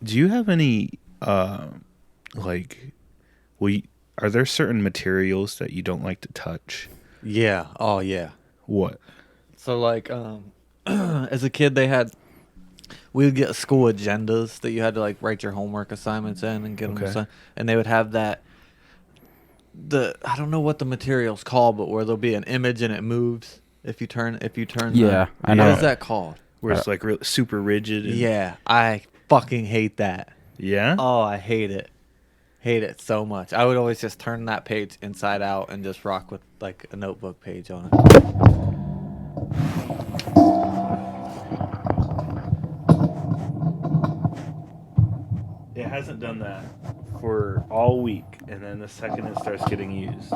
Do you have any like we are there certain materials that you don't like to touch? Yeah. Oh, yeah. What? So like, as a kid, we would get school agendas that you had to like write your homework assignments in and get them Okay. assigned, and they would have that the I don't know what the material's called, but where there'll be an image and it moves if you turn the Yeah, I what know. is that called? Where Uh, it's like super rigid and Yeah, I fucking hate that. yeah? Oh, I hate it. Hate it so much. I would always just turn that page inside out and just rock with like a notebook page on it. It hasn't done that for all week, and then the second it starts getting used.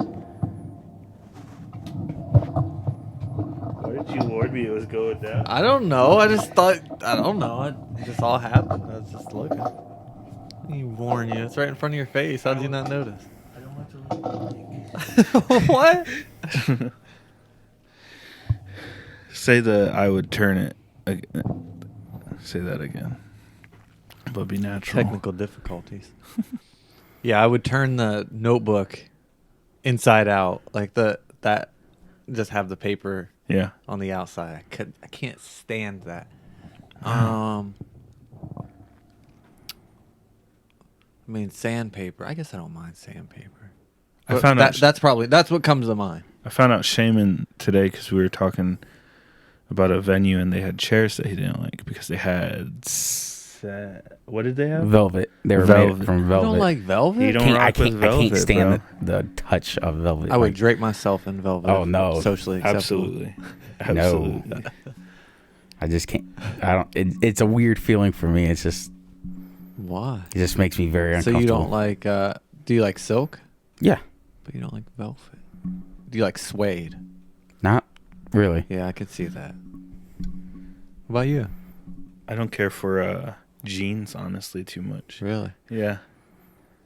Why did you warn me it was going down? I don't know. I just thought I don't know. It just all happened. I was just looking. You warn you. It's right in front of your face. How did you not notice? I don't want to What? Say the I would turn it. Say that again. But be natural. Technical difficulties. Yeah, I would turn the notebook inside out, like that. Just have the paper Yeah. on the outside. I can't stand that. I mean sandpaper. I guess I don't mind sandpaper. I But found out. that's what comes to mind. I found out Shaman today because we were talking about a venue and they had chairs that he didn't like because they had what did they have? Velvet. They were Velvet. made from You velvet. don't like velvet? You don't Can't- rock I can't. with I can't velvet, stand bro. the touch of velvet. I would Like, drape myself in velvet. Oh, if no. Socially acceptable. Absolutely. Absolutely. No. I just can't. I don't. It's a weird feeling for me. It's just. Why? It just makes me very So uncomfortable. you don't like? Do you like silk? Yeah. But you don't like velvet. Do you like suede? Not really. Yeah, I could see that. What about you? I don't care for jeans, honestly, too much. Really? Yeah.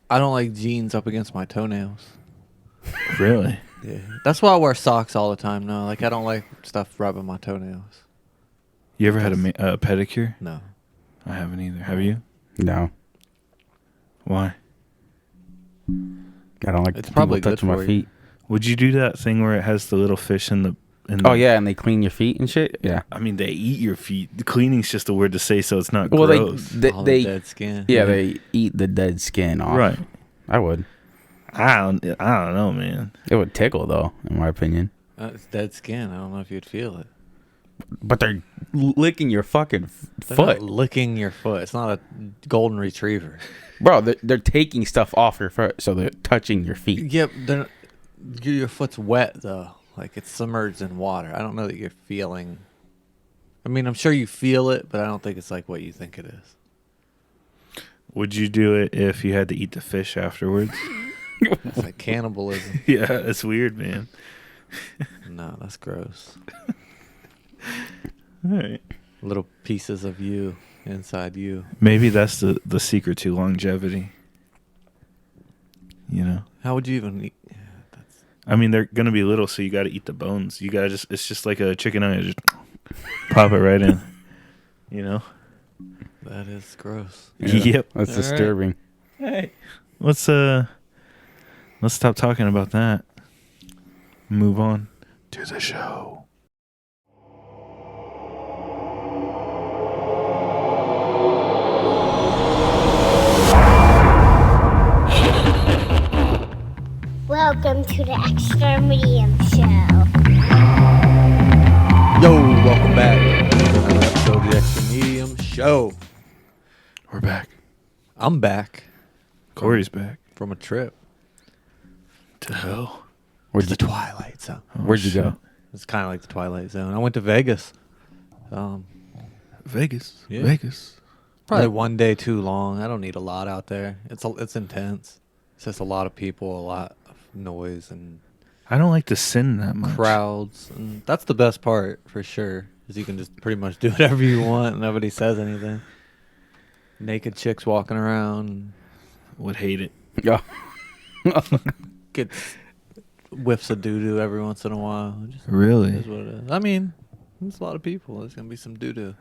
I don't like jeans up against my toenails. Really? Yeah. That's why I wear socks all the time now. Like I don't like stuff rubbing my toenails. You ever had a pedicure? No. I haven't either. Have you? No. Why? I don't like It's people probably good touching my for you. feet. Would you do that thing where it has the little fish in the? Oh yeah, and they clean your feet and shit. Yeah. I mean, they eat your feet. The cleaning's just a word to say, so it's not Well, gross. All they the dead skin. yeah, they eat the dead skin off. Right. I would. I don't know, man. It would tickle though, in my opinion. It's dead skin. I don't know if you'd feel it. But they're licking your fucking They're foot, not licking your foot. It's not a golden retriever. bro. They're taking stuff off your foot, so they're touching your feet. Yep. Your foot's wet though. Like it's submerged in water. I don't know that you're feeling. I mean, I'm sure you feel it, but I don't think it's like what you think it is. Would you do it if you had to eat the fish afterwards? It's like cannibalism. Yeah, it's weird, man. No, that's gross. All right. Little pieces of you inside you. Maybe that's the secret to longevity. You know? How would you even eat? Yeah, that's I mean, they're going to be little, so you got to eat the bones. You got to it's just like a chicken nugget. Just pop it right in. You know? that is gross. Yeah, Yep. That's All right. disturbing. Hey. Let's stop talking about that. Move on to the show. Welcome to the Extra Medium Show. Yo, welcome back to another episode of the Extra Medium Show. We're back. I'm back Corey's back. from a trip To hell. Where'd to you the Twilight Zone. Where'd you go? It's kind of like the Twilight Zone. I went to Vegas. Vegas. Yeah. Vegas. Probably one day too long. I don't need a lot out there. It's intense. It's just a lot of people, a lot of noise and I don't like to sin that much. crowds, and that's the best part for sure. Is you can just pretty much do whatever you want, and nobody says anything. Naked chicks walking around, Would hate it. Yeah. get whiffs of doo doo every once in a while. It just Really? is what it is. I mean, there's a lot of people. There's gonna be some doo doo.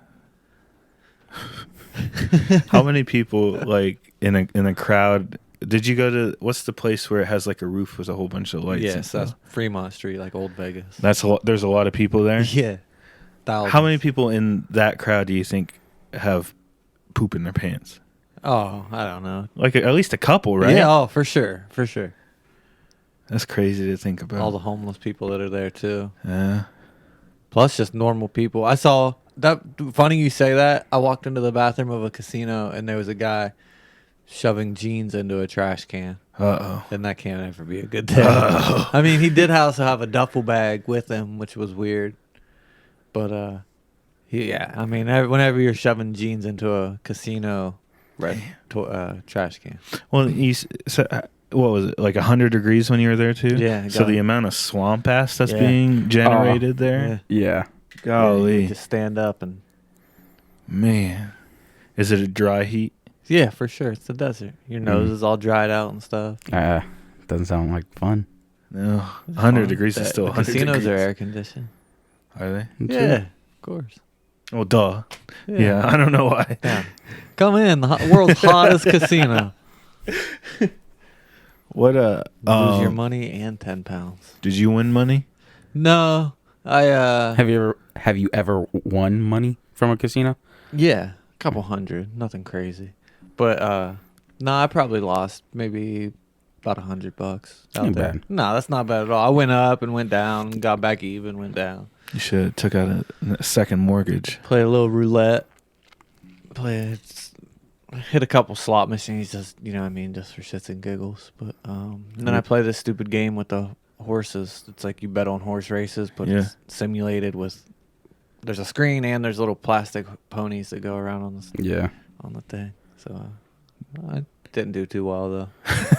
How many people like in a crowd? Did you go to what's the place where it has like a roof with a whole bunch of lights? and Yes, that's stuff? Fremont Street, like old Vegas. That's a lot. There's a lot of people there. Yeah. Thousands. How many people in that crowd do you think have poop in their pants? Oh, I don't know. Like at least a couple, right? Yeah, oh, for sure. For sure. That's crazy to think about. All the homeless people that are there, too. Yeah. Plus just normal people. I saw that. Funny you say that. I walked into the bathroom of a casino and there was a guy shoving jeans into a trash can. Uh-oh. And that can't ever be a good thing. I mean, he did also have a duffel bag with him, which was weird. But yeah, I mean, whenever you're shoving jeans into a casino trash can. Well, what was it, like 100 degrees when you were there too? Yeah, So got the it. amount of swamp ass that's Yeah. being generated there. Yeah. Golly. You just stand up and Man. Is it a dry heat? yeah, for sure. It's the desert. Your nose is all dried out and stuff. Doesn't sound like fun. No. 100 Fun. degrees is still The 100 casinos degrees. are air conditioned. Are they? Yeah, of course. Oh, duh. Yeah, I don't know why. Yeah. Come in, the world's hottest casino. What Lose your money and 10 pounds. Did you win money? No, I Have you ever won money from a casino? yeah, a couple hundred, nothing crazy. But no, I probably lost maybe about $100 out Ain't there. bad. No, that's not bad at all. I went up and went down, got back even, went down. You should have took out a second mortgage. Played a little roulette. Hit a couple slot machines, just you know what I mean, just for shits and giggles. But and then I play this stupid game with the horses. It's like you bet on horse races, but Yeah. it's simulated with. There's a screen and there's little plastic ponies that go around on the Yeah. thing. So I didn't do too well though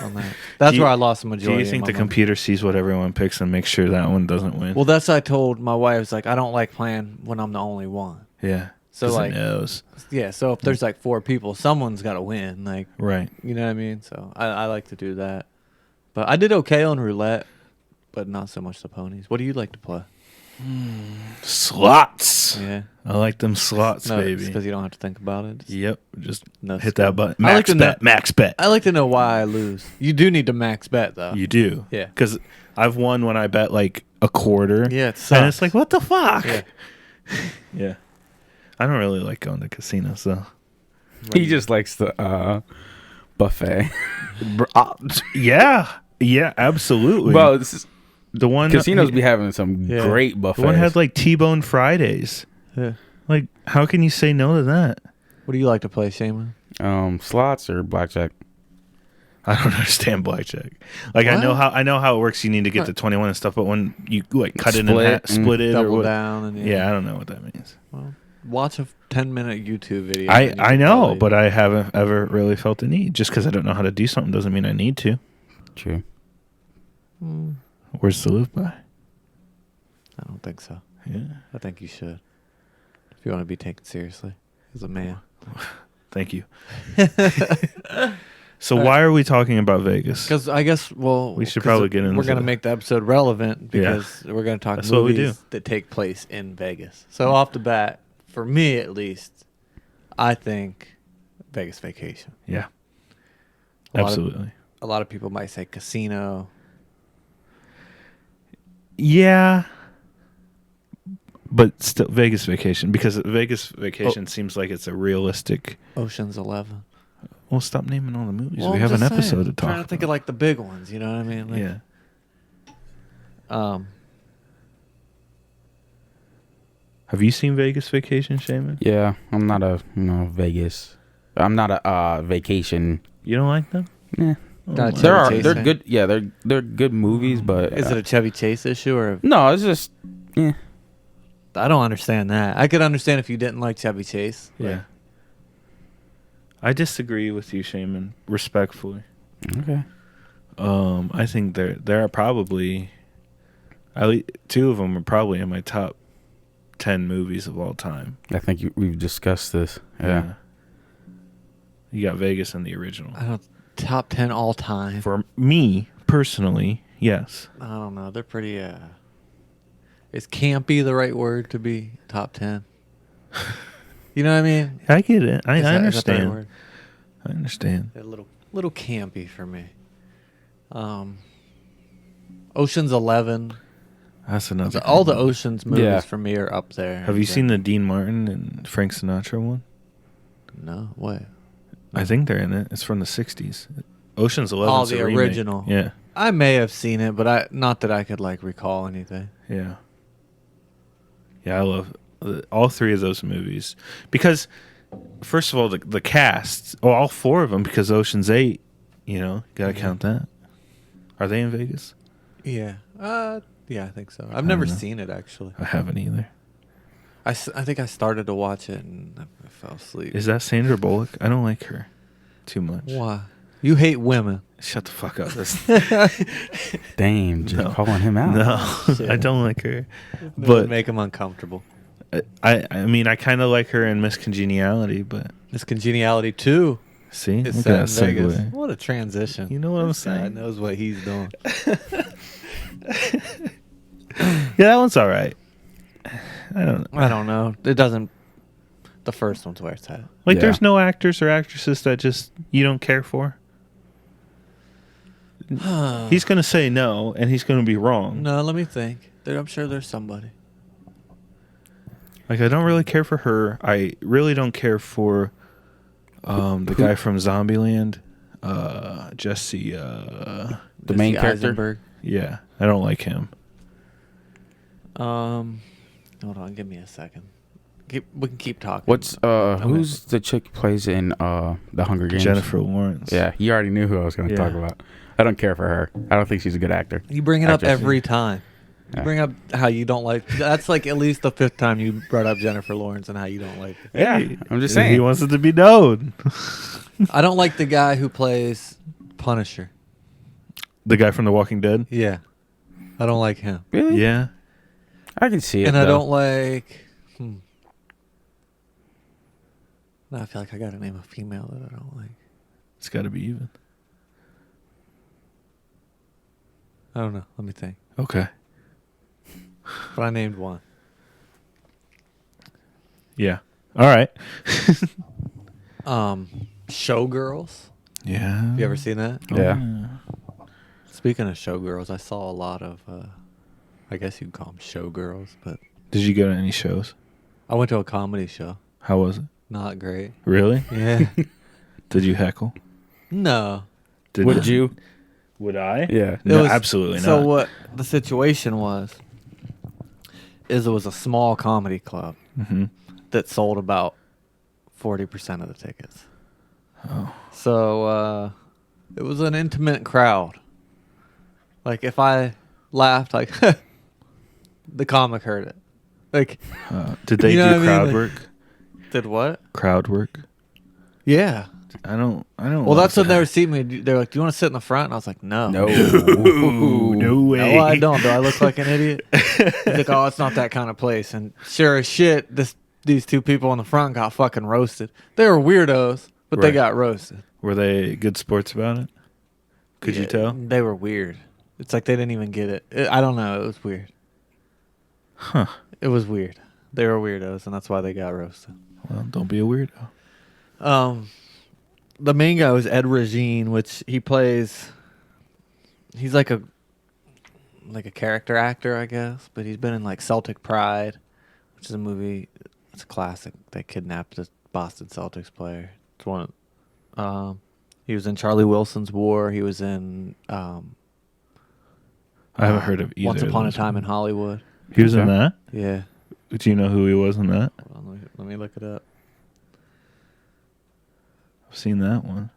on that. That's Do you- where I lost the Do majority. you think of the my money. computer sees what everyone picks and makes sure that one doesn't win? Well, that's what I told my wife. It's like I don't like playing when I'm the only one. yeah. So 'Cause it like knows. yeah. So if there's like 4 people, someone's got to win. Like. Right. You know what I mean? So I like to do that. But I did okay on roulette, but not so much the ponies. What do you like to play? Slots. Yeah. I like them slots, No, baby. because you don't have to think about it. Just Yep. Just no hit skill. that button. I like Max to bet. know- Max bet. I like to know why I lose. You do need to max bet though. You do. Yeah. Because I've won when I bet like a quarter. Yeah, it And sucks. it's like, what the fuck? Yeah. Yeah. I don't really like going to casinos though. He just likes the buffet. Yeah. Yeah, absolutely. Well, this is, the one casinos be having some Yeah. great the buffets. one had like T-bone Fridays. Yeah. Like, how can you say no to that? What do you like to play, Shaman? Slots or blackjack. I don't understand blackjack. Like I What? know how it works. You need to get to 21 and stuff, but when you like cut it in Split, half, split it or Double what? down and Yeah, I don't know what that means. Well, watch a 10-minute YouTube video. and you I can know, probably- but I haven't ever really felt the need. Just because I don't know how to do something doesn't mean I need to. True. Where's to live by? I don't think so. Yeah. I think you should. If you want to be taken seriously as a man. Thank you. So why are we talking about Vegas? Because I guess, well, We should 'cause probably get into We're going to that. make the episode relevant Yeah. because we're going to talk That's what we movies do. that take place in Vegas. So off the bat, for me at least, I think Vegas Vacation. Yeah. A lot of- Absolutely. A lot of people might say Casino. Yeah. But still, Vegas Vacation, because Vegas Vacation seems like it's a realistic. Ocean's 11. Well, stop naming all the movies. Well, we I'm have an just episode saying. to talk Trying to think of about. like the big ones, you know what I mean? Like, Yeah. Have you seen Vegas Vacation, Shaman? Yeah, I'm not a Vegas. I'm not a vacation. You don't like them? Yeah. Oh Not my There Chevy are Chase they're thing. good. Yeah, they're good movies, but Is it a Chevy Chase issue or? no? It's just yeah. I don't understand that. I could understand if you didn't like Chevy Chase. Yeah. I disagree with you, Shaman, respectfully. Okay. I think there are probably at least 2 of them are probably in my top 10 movies of all time. I think we've discussed this. Yeah. You got Vegas and the original. I don't. Top 10 all time. For me personally, yes. I don't know. They're pretty. Is campy the right word to be top 10? You know what I mean? I get it. I Is that the right understand. word? I understand. They're a little campy for me. Ocean's 11. That's another. All the good one. Ocean's movies Yeah. for me are up there. Have you seen the Dean Martin and Frank Sinatra one? No, what? I think they're in it. It's from the '60s. Ocean's 11. Oh, the original. Yeah, I may have seen it, but not that I could like recall anything. yeah, yeah. I love all three of those movies because, first of all, the cast. Oh, all four of them because Ocean's 8. You know, gotta count that. Are they in Vegas? Yeah. Yeah, I think so. I've never know. seen it actually. I haven't either. I think I started to watch it and I fell asleep. Is that Sandra Bullock? I don't like her too much. Why? You hate women. Shut the fuck up. Damn, just No. calling him out. No, Shit. I don't like her. But make them uncomfortable. I mean, I kind of like her in Miss Congeniality, but This Congeniality 2 see, is look set in at that Vegas. segue. What a transition. You know what I'm This guy saying? knows what he's doing. Yeah, that one's all right. I don't know. I don't know. It doesn't. The first one's where it's at. Like, Yeah. there's no actors or actresses that just you don't care for. He's gonna say no, and he's gonna be wrong. No, let me think. I'm sure there's somebody. Like, I don't really care for her. I really don't care for the guy from Zombieland, Jesse. The main Jesse character? Eisenberg. Yeah, I don't like him. Hold on, give me a second. We can keep talking. What's who's the chick who plays in the Hunger Games? Jennifer Lawrence. Yeah, you already knew who I was going to Yeah. talk about. I don't care for her. I don't think she's a good actor. You bring it up Actress. every time. You Yeah. bring up how you don't like. That's like at least the fifth time you brought up Jennifer Lawrence and how you don't like her. Yeah, I'm just He saying. wants it to be known. I don't like the guy who plays Punisher. The guy from The Walking Dead. Yeah, I don't like him, Really? Yeah. I can see it. and I though. don't like. No, I feel like I got to name a female that I don't like. It's got to be even. I don't know. Let me think. Okay. But I named one. Yeah. All right. Showgirls. Yeah. You ever seen that? Yeah. Speaking of showgirls, I saw a lot of. I guess you'd call them showgirls, but Did you go to any shows? I went to a comedy show. How was it? Not great. Really? Yeah. Did you heckle? No. Would you? Would I? Yeah. It No, was- absolutely So not. what the situation was is it was a small comedy club Mm-hmm. that sold about 40% of the tickets. Oh. So it was an intimate crowd. Like if I laughed, like the comic heard it. Like Did they You know do what I mean? crowd Like- work? did what? Crowd work? Yeah. I don't. Well, love that's what they that. were seeing me. They're like, "Do you want to sit in the front?" And I was like, "No, No. No way. no, I don't. Do I look like an idiot?" He's like, "Oh, it's not that kind of place." And sure as shit, these two people in the front got fucking roasted. They were weirdos, but they Right. got roasted. Were they good sports about it? Could you Yeah, tell? They were weird. It's like they didn't even get it. I don't know. It was weird. Huh. It was weird. They were weirdos, and that's why they got roasted. Well, don't be a weirdo. The main guy was Ed Regine, which he plays. He's like a character actor, I guess, but he's been in like Celtic Pride, which is a movie. It's a classic. They kidnapped the Boston Celtics player. It's one. He was in Charlie Wilson's War. He was in. I haven't heard of either. Once of Upon a those Time in movies. Hollywood. He was in Okay. that. Yeah. Do you know who he was in that? Hold on, let me look it up. I've seen that one.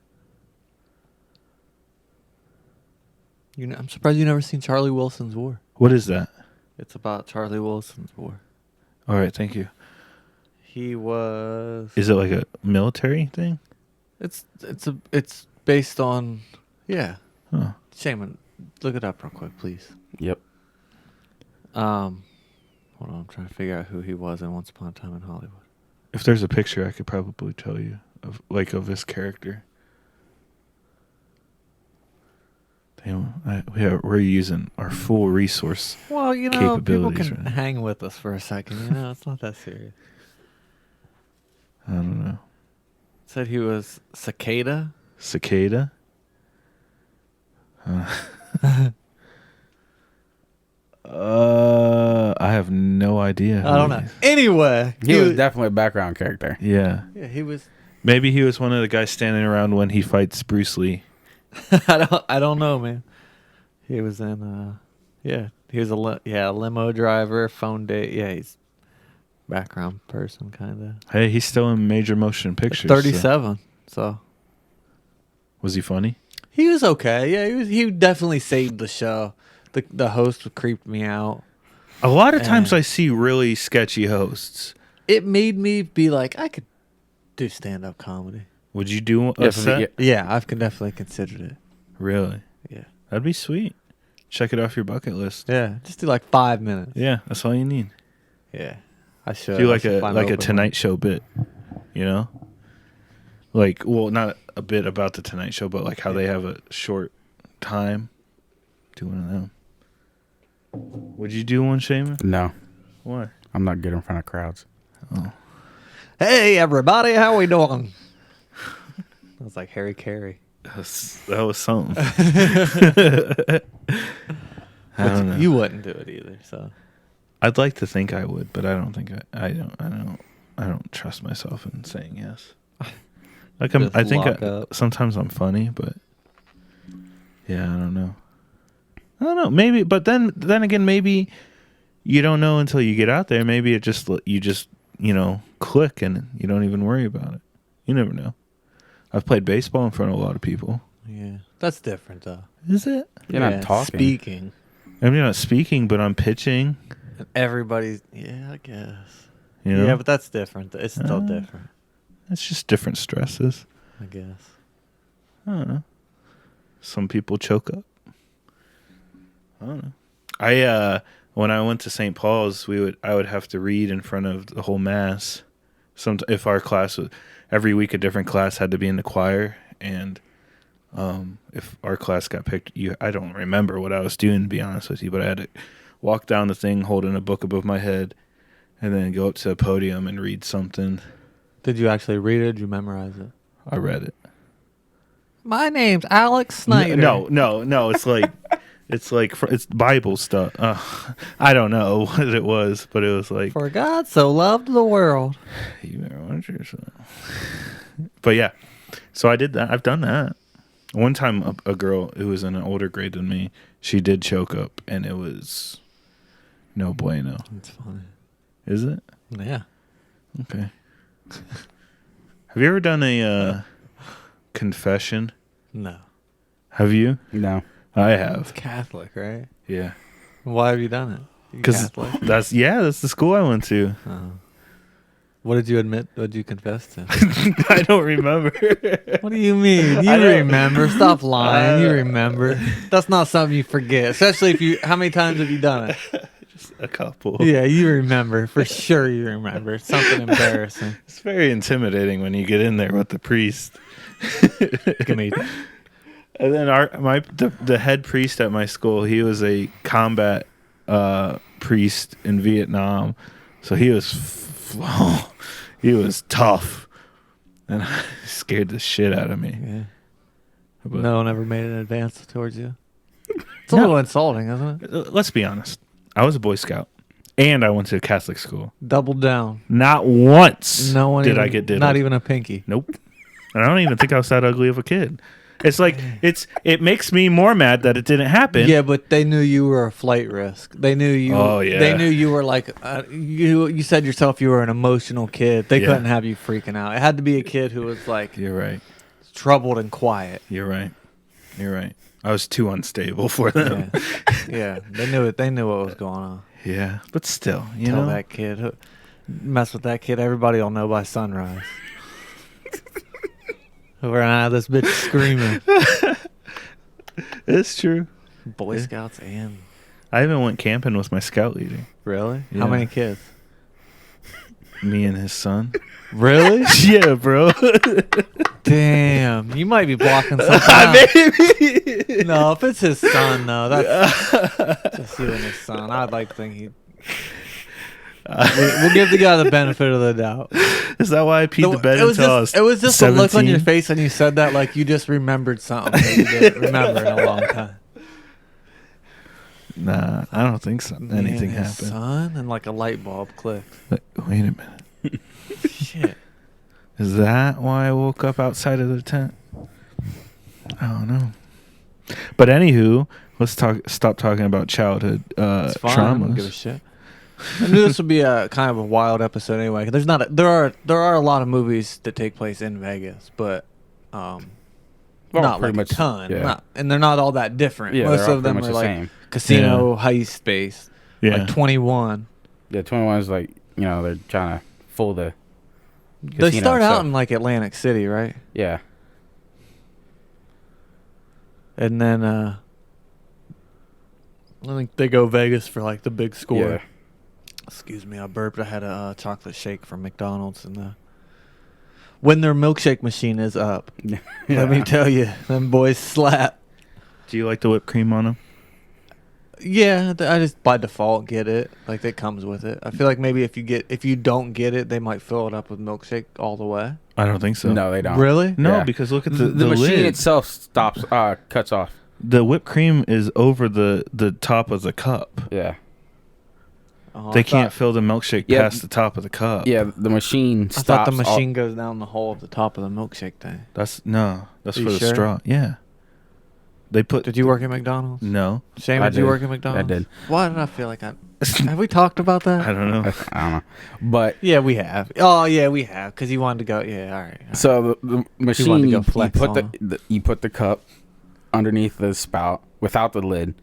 I'm surprised you never seen Charlie Wilson's War. What is that? It's about Charlie Wilson's War. All right, thank you. He was. Is it like a military thing? It's based on. Yeah. Oh, Shaman, look it up real quick, please. Yep. Hold on, I'm trying to figure out who he was in Once Upon a Time in Hollywood. if there's a picture, I could probably tell you of this character. Damn, we're using our full resource. Well, you know, people Capabilities, can right? hang with us for a second. You know, it's not that serious. I don't know. Said he was Cicada. Cicada. I have no idea. I don't know. Anyway, He was definitely a background character. Yeah. yeah, he was. Maybe he was one of the guys standing around when he fights Bruce Lee. I don't know, man. He was in. Yeah, he was a limo driver, phone date. Yeah, he's background person, kind of. Hey, he's still in major motion pictures. so- 37. So Was he funny? he was okay. Yeah, he was. He definitely saved the show. The host creeped me out. A lot of times Eh. I see really sketchy hosts. It made me be like, I could do stand-up comedy. Would you do a Yeah, set? Yeah, I've definitely considered it. Really? Yeah. That'd be sweet. Check it off your bucket list. Yeah, just do like 5 minutes. Yeah, that's all you need. Yeah, I should. Do I like should a find like a open Tonight Show bit, you know? Like, well, not a bit about the Tonight Show, but like how they have a short time. Do one of them. Would you do one, Shaman? No, Why? I'm not good in front of crowds. one. Hey, everybody, how we doing? That was like Harry Carey. That was something. I But don't know. you wouldn't do it either, so. I'd like to think I would, but I don't think I don't trust myself in saying yes. Like Just I think lock up. sometimes I'm funny, but yeah, I don't know. I don't know. Maybe, but then again, maybe you don't know until you get out there. Maybe it just click and you don't even worry about it. You never know. I've played baseball in front of a lot of people. Yeah, that's different though. Is it? You're not talking. Speaking. I'm not speaking, but I'm pitching. And everybody's, yeah, I guess. You know? Yeah, but that's different. It's still Uh, different, It's just different stresses. I guess. I don't know. Some people choke up. I don't know. I when I went to St. Paul's, I would have to read in front of the whole mass. If our class was every week, a different class had to be in the choir, and if our class got picked, I don't remember what I was doing, to be honest with you, but I had to walk down the thing holding a book above my head, and then go up to the podium and read something. Did you actually read it? Did you memorize it? I read it. My name's Alex Snyder. No. It's Bible stuff. I don't know what it was, but it was like, For God so loved the world. you better watch yourself. But yeah, so I did that. I've done that. One time, a girl who was in an older grade than me, she did choke up, and it was no bueno. It's funny. Is it? Yeah. Okay. Have you ever done a confession? No. Have you? No. I have. Catholic, right? Yeah. Why have you done it? You Because Catholic? that's the school I went to. Oh. What did you admit? What did you confess to? I don't remember. What do you mean? You I don't- remember? Stop lying. You remember? That's not something you forget. Especially if you. How many times have you done it? Just a couple. Yeah, you remember for sure. You remember. It's something embarrassing. It's very intimidating when you get in there with the priest. Give me. And then the head priest at my school, he was a combat priest in Vietnam, so he was tough, and scared the shit out of me. Yeah. But No one ever made an advance towards you. It's a No. little insulting, isn't it? Let's be honest. I was a Boy Scout, and I went to a Catholic school. Double down. Not once No one did even, I get diddled. Not even a pinky. Nope. And I don't even think I was that ugly of a kid. It's like it makes me more mad that it didn't happen. Yeah, but they knew you were a flight risk. They knew you. Oh, yeah. They knew you were like you said yourself you were an emotional kid. They Yeah. couldn't have you freaking out. It had to be a kid who was like You're right. troubled and quiet. You're right. You're right. I was too unstable for them. Yeah. Yeah, they knew it. They knew what was going on. Yeah, but still, you Tell know. that kid, mess with that kid. Everybody will know by sunrise. We're out of this bitch screaming. It's true. Boy Yeah. Scouts and I even went camping with my scout leader, really? Yeah. How many kids? me and his son. Really? Yeah, bro. Damn, you might be blocking something out. Maybe. No, if it's his son, though, that's just you and his son. I'd like to think he. We'll give the guy the benefit of the doubt. Is that why I peed the bed until I was It was just a look on your 17? face when you said that, like you just remembered something that you didn't remember in a long time. Nah, I don't think so. Anything Man, his happened. son, and like a light bulb clicked. Wait a minute. Shit. Is that why I woke up outside of the tent? I don't know. But anywho, let's stop talking about childhood It's fine. I don't give a traumas. shit. I knew this would be a kind of a wild episode anyway. 'Cause there are a lot of movies that take place in Vegas, but Well, not pretty like much, a ton. yeah. And they're not all that different. Yeah, Most they're all of them pretty are much the like same. casino heist based. Yeah. Like 21. Yeah, 21 is like, they're trying to fool the They casino start and out stuff. in like Atlantic City, right? Yeah. And then I think they go Vegas for like the big score. Yeah. Excuse me, I burped. I had a chocolate shake from McDonald's, and when their milkshake machine is up, let me tell you, them boys slap. Do you like the whipped cream on them? Yeah, I just by default get it. Like it comes with it. I feel like maybe if you don't get it, they might fill it up with milkshake all the way. I don't think so. No, they don't. Really? No, Yeah. because look at The the machine lid. itself cuts off. The whipped cream is over the top of the cup. Yeah. Oh, They I can't thought- fill the milkshake Yeah. past the top of the cup. Yeah, the machine I stops. thought the all- machine goes down the hole of the top of the milkshake thing. That's Are you for the sure? straw. Yeah. They put. Did you work at McDonald's? No. Shane, I did you did. work at McDonald's? I did. Why did I feel like have we talked about that? I don't know. I don't know. But Yeah, we have. Oh, yeah, we have. Because you wanted to go. Yeah, all right. so the machine, wanted to go you flex put on you put the cup underneath the spout without the lid.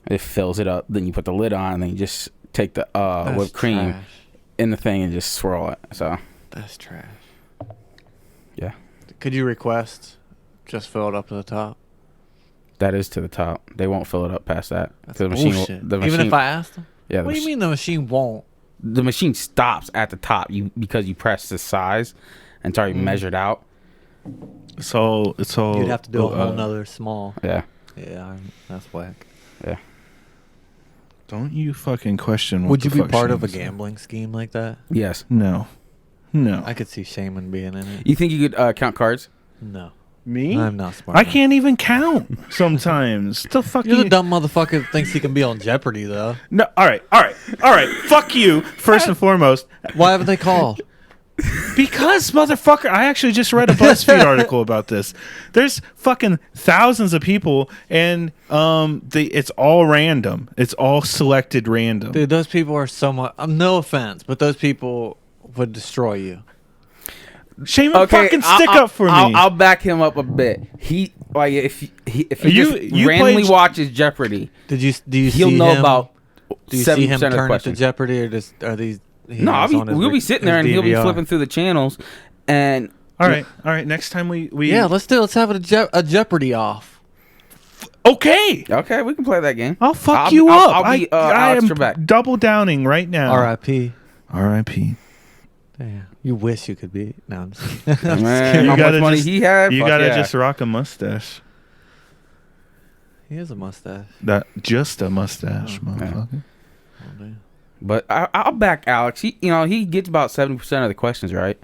It fills it up. Then you put the lid on, and then you just take the That's whipped cream trash. in the thing and just swirl it. So That's trash. yeah, Could you request just fill it up to the top? that is to the top. They won't fill it up past that. That's The machine will- bullshit. the Even machine- if I asked them? Yeah. What do you mean the machine won't? The machine stops at the top. Because you press the size and it's already measured out. It's all. You'd have to do a whole nother small. Yeah. Yeah, that's whack. Yeah. Don't you fucking question. What Would you the be fuck part of a Shane's saying. gambling scheme like that? Yes. No. No. I could see Shaman being in it. You think you could count cards? No. Me? I'm not smart. I enough. can't even count sometimes. The fucking. You're the dumb motherfucker that thinks he can be on Jeopardy, though. No. All right. Fuck you. First and foremost, Why haven't they called? because motherfucker, I actually just read a BuzzFeed article about this. There's fucking thousands of people, and it's all random. It's all selected random. Dude, those people are so much. No offense, but those people would destroy you. Shaman, fucking stick up for me. I'll back him up a bit. He like if he You- just you randomly played- watches Jeopardy, Do you he'll see know him, about Do you see 70% him of the turn it to questions. Jeopardy, or just are these? he No, has on his we'll be sitting there his and he'll be DVR? flipping through the channels, and all right. Next time we Yeah, let's have a Jeopardy off. okay. okay, we can play that game. I'll fuck I'll- you I'll- up. I'll be, I Alex am Trebek. double downing right now. R.I.P. R.I.P. Damn, you wish you could be. No, I'm just kidding. Man, You how gotta much money just- he had? You Fuck gotta yeah. just rock a mustache. He has a mustache. Just a mustache, motherfucker. Oh, damn. But I'll back Alex. He gets about 70% of the questions right.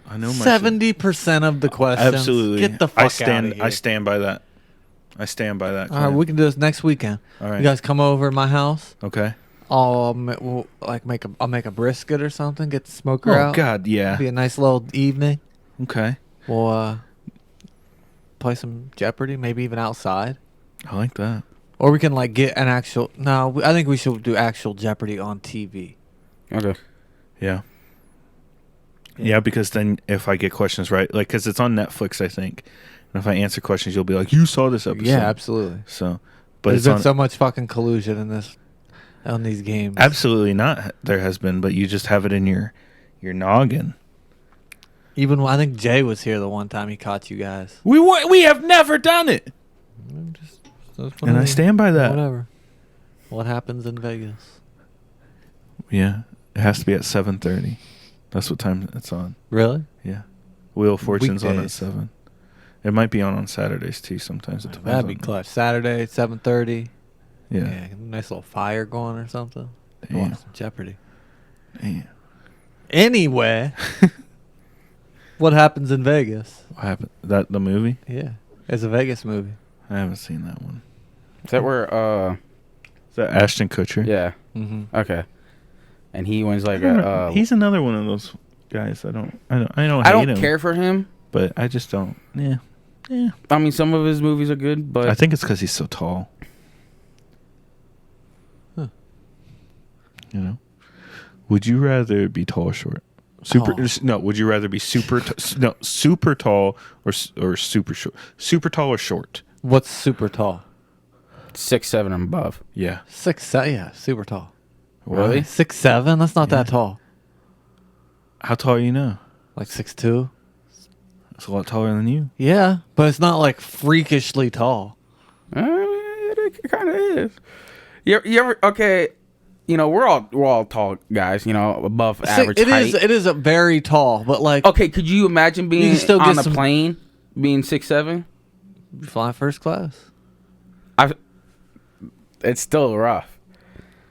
I know my 70% of the questions. Absolutely. Get the fuck I stand. out of here. I stand by that. I stand by that. All right, we can do this next weekend. All right. You guys come over to my house. Okay. I'll make a brisket or something. Get the smoker Oh out. God, yeah. Be a nice little evening. Okay. We'll play some Jeopardy, maybe even outside. I like that. Or we can get an actual. No, I think we should do actual Jeopardy on TV. Okay. Yeah. Yeah, because then if I get questions right, because it's on Netflix, I think, and if I answer questions, you'll be like, "You saw this episode." Yeah, absolutely. So, but There's it's been on. so much fucking collusion on these games. Absolutely not. There has been, but you just have it in your noggin. Even when I think Jay was here the one time he caught you guys. We have never done it, and I stand by that. Whatever. What happens in Vegas? Yeah, it has to be at 7:30. That's what time it's on. Really? Yeah, Wheel of Fortune's on at Weekdays. 7. It might be on Saturdays too. Sometimes it depends. That'd be on- clutch. Saturday, 7:30. Yeah. Nice little fire going or something. Damn. Watch some Jeopardy. Man, Anyway, what happens in Vegas? what happened? That the movie? Yeah, it's a Vegas movie. I haven't seen that one. Is that where? Is that Ashton Kutcher? Yeah. Mm-hmm. Okay. And he wins like He's another one of those guys. I don't I hate don't him, care for him. but I just don't. Yeah. I mean, some of his movies are good, but I think it's because he's so tall. Huh. You know, would you rather be tall or short? Super Oh. No. Would you rather be super super tall or super short? Super tall or short? What's super tall? 6'7" and above. Yeah. 6'7", yeah, super tall. Really? 6'7"? That's not that Yeah. tall. How tall are you now? Like 6'2". It's a lot taller than you. Yeah, but it's not like freakishly tall. It kind of is. You ever okay? You know, we're all tall guys. You know, above average height. It is a very tall, but like Okay, could you imagine being can still on get a some- plane, being 6'7"? fly first class. It's still rough.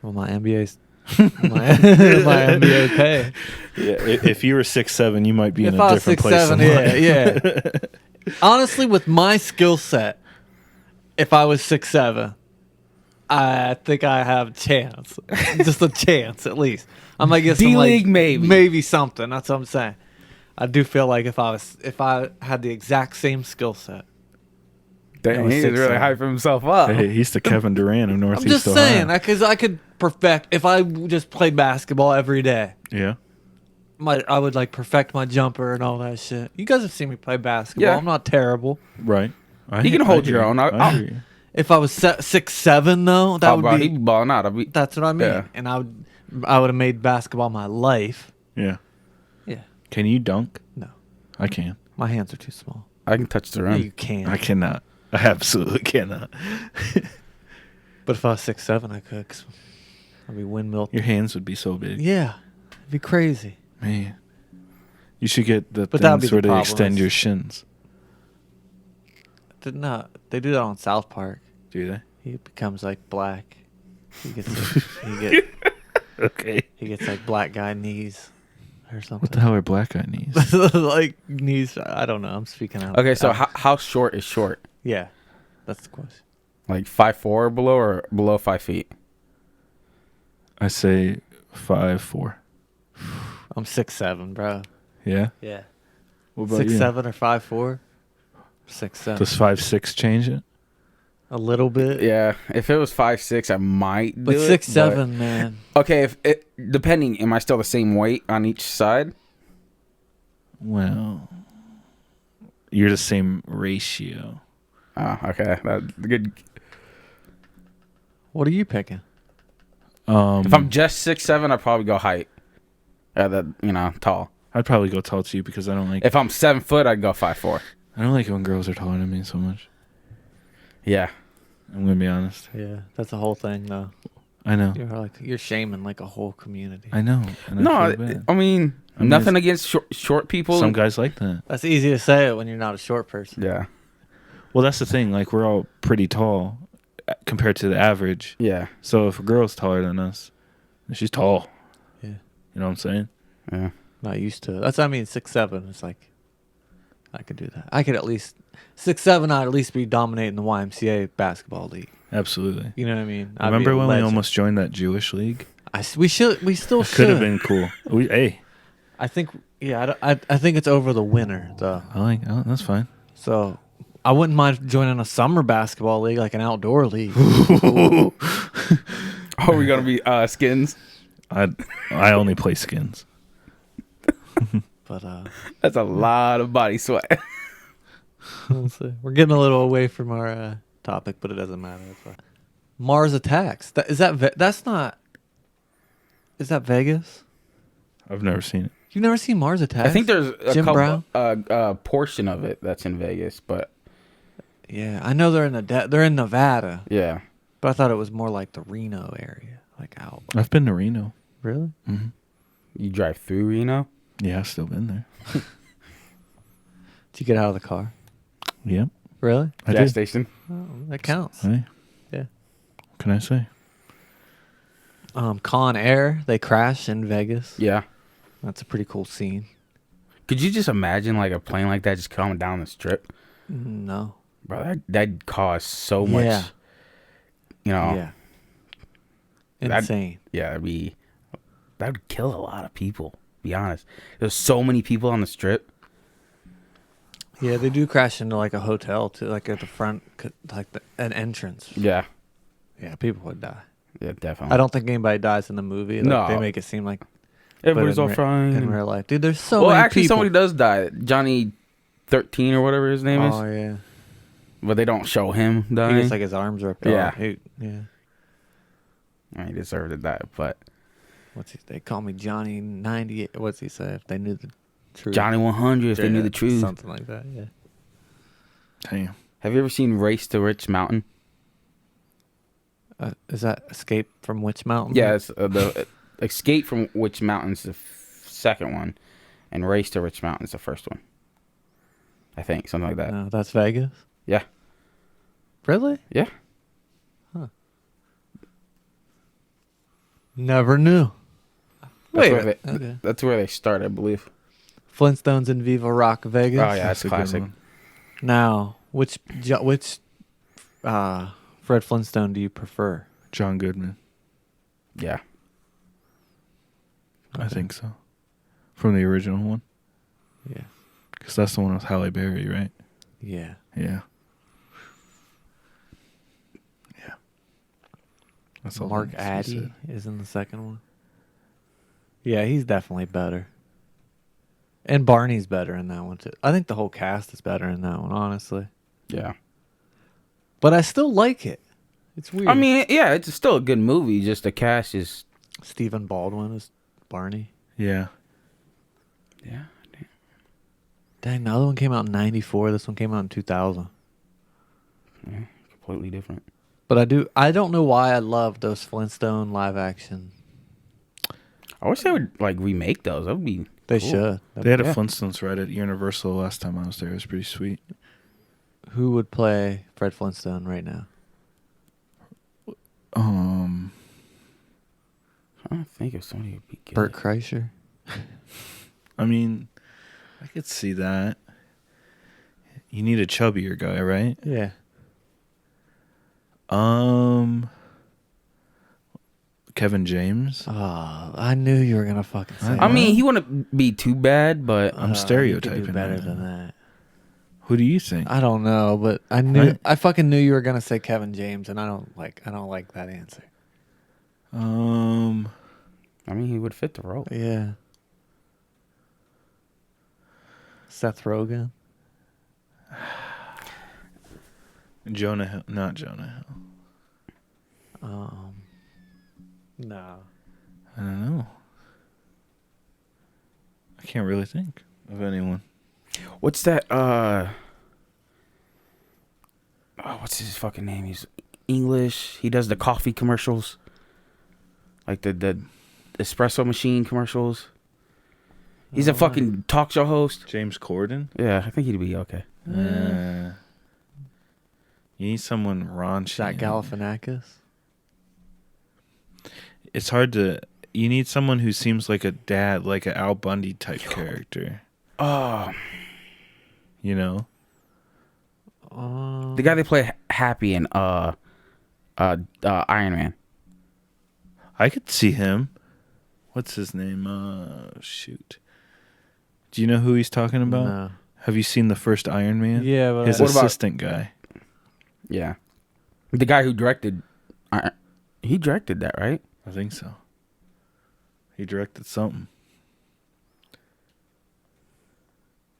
Well, my MBA's my MBA pay. Yeah. If you were 6'7", you might be If in a I was different place. 6'7", in yeah, life. yeah. Honestly, with my skill set, if I was 6'7", I think I have a chance. Just a chance, at least. I might get some D-League, like, maybe. something. That's what I'm saying. I do feel like if I had the exact same skill set. Damn, was he's really 6'7". hyping himself up. Hey, he's the Kevin Durant of Northeast I'm just Ohio. saying, because I could perfect if I just played basketball every day. Yeah. I would like perfect my jumper and all that shit. You guys have seen me play basketball. Yeah. I'm not terrible. Right. You can hold your own. I hear you. If I was 6'7", though, that would bro, be. he'd be balling out. That's what I mean. Yeah. And I would have made basketball my life. Yeah. Yeah. Can you dunk? No, I can. my hands are too small. I can touch the Yeah, rim. you can. I cannot. I absolutely cannot. But if I was 6'7", I could. 'Cause I'd be windmill. Your hands would be so big. Yeah, it'd be crazy. Man. You should get the But that would things be where the they problem extend is- your shins. They do that on South Park. Do they? He becomes like black. He gets Okay. he gets like black guy knees or something. What the hell are black guy knees? Like knees. I don't know. I'm speaking out. Okay, so how short is short? Yeah, that's the question. Like 5'4" or below, or below 5 feet? I say 5'4". I'm 6'7", bro. Yeah. Yeah. What about 6'7" or 5'4". 6'7". Does 5'6" change it? A little bit. Yeah, if it was 5'6", I might do But it. 6'7", man. Okay, if it depending, am I still the same weight on each side? Well, you're the same ratio. Oh, okay, that's good. What are you picking? If I'm just 6'7", I'd probably go height. Tall. I'd probably go tall too because I don't like. If I'm 7 foot, I'd go 5'4". I don't like when girls are taller than me so much. Yeah. I'm gonna be honest. Yeah, that's a whole thing, though. I know. You're shaming like a whole community. I know. And No, I feel bad. I mean nothing against short people. Some guys like that. That's easy to say it when you're not a short person. Yeah. Well, that's the thing. Like we're all pretty tall compared to the average. Yeah. So if a girl's taller than us, she's tall. Yeah. You know what I'm saying? Yeah. Not used to it. That's what I mean. 6'7". It's like I could do that. I could at least 6'7". I'd at least be dominating the YMCA basketball league. Absolutely. You know what I mean? I'd be Remember a when we legend. almost joined that Jewish league? We still should. Could have been cool. Hey, I think. Yeah. I think it's over the winter though. that's fine. So I wouldn't mind joining a summer basketball league, like an outdoor league. Are we gonna be skins? I only play skins. But That's a lot of body sweat. we'll see. We're getting a little away from our topic, but it doesn't matter. It's fine. Mars Attacks. That's not. Is that Vegas? I've never seen it. You've never seen Mars Attacks? I think there's a Jim couple Brown? portion of it that's in Vegas, but Yeah, I know they're in Nevada, yeah. but I thought it was more like the Reno area, like out. I've been to Reno. Really? hmm You drive through Reno? Yeah, I've still been there. Did you get out of the car? Yep. Really? I Gas did. station? Oh, that counts. Hey, Yeah. what can I say? Con Air, they crash in Vegas. Yeah. That's a pretty cool scene. Could you just imagine like a plane like that just coming down the strip? No. Bro, that'd cause so much. Yeah. You know. Yeah. That- Insane. Yeah, that would kill a lot of people. Be honest. There's so many people on the strip. Yeah, they do crash into like a hotel too, like at the front, like an entrance. Yeah. Yeah, people would die. Yeah, definitely. I don't think anybody dies in the movie. Like, No. They make it seem like Everybody's but all in fine. in real life. Dude, there's so Well, many actually, people. somebody does die. Johnny 13 or whatever his name Oh, is. yeah. But they don't show him He dying. gets like his arms ripped Yeah. off. Yeah. He deserved to die. But They call me Johnny 98. What's he say? If they knew the truth. Johnny 100, if they knew the truth. Something like that, yeah. Damn. Have you ever seen Race to Rich Mountain? Is that Escape from Witch Mountain? Yeah, it's the Escape from Witch Mountain's the second one, and Race to Rich Mountain's the first one. I think something like that. No, that's Vegas? Yeah, Really? yeah. Never knew. Wait. Okay. That's where they start, I believe. Flintstones in Viva Rock Vegas. Oh yeah, that's a good classic. one. Now, which Fred Flintstone do you prefer? John Goodman. Yeah, I think so. From the original one. Yeah. Because that's the one with Halle Berry, right? Yeah. Yeah. Yeah. That's all Mark that needs to be Addy is in the second one. Yeah, he's definitely better. And Barney's better in that one too. I think the whole cast is better in that one, honestly. yeah. But I still like it. It's weird. I mean, yeah, it's still a good movie. Just the cast is. Stephen Baldwin is Barney. said. Yeah. Yeah. Dang, the other one came out in 94. This one came out in 2000. Yeah, completely different. But I don't know why I love those Flintstone live action. I wish they would like remake those. That would be. They cool. should. They had a Yeah. Flintstones ride at Universal last time I was there. It was pretty sweet. Who would play Fred Flintstone right now? I don't think if somebody would be good. Bert Kreischer? I mean, I could see that. You need a chubbier guy, right? Yeah. Kevin James. Oh, I knew you were gonna fucking say. I I mean, he wouldn't be too bad, but I'm you stereotyping could do better right than now. that. Who do you think? I don't know, but I knew Right. I fucking knew you were gonna say Kevin James, and I don't like that answer. I mean, he would fit the role. Yeah. Seth Rogen. Jonah Hill. Not Jonah Hill. No. I don't know. I can't really think of anyone. What's that? What's his fucking name? He's English. He does the coffee commercials, like the espresso machine commercials. He's a fucking talk show host. James Corden. Yeah, I think he'd be okay. You need someone raunchy. Zach Galifianakis. It's hard to. You need someone who seems like a dad, like an Al Bundy type character. Oh, You know. the guy they play Happy in Iron Man. I could see him. What's his name? Shoot. Do you know who he's talking about? No. Have you seen the first Iron Man? Yeah, but His What about- assistant guy. Yeah, the guy who directed. He directed that, right? I think so. He directed something.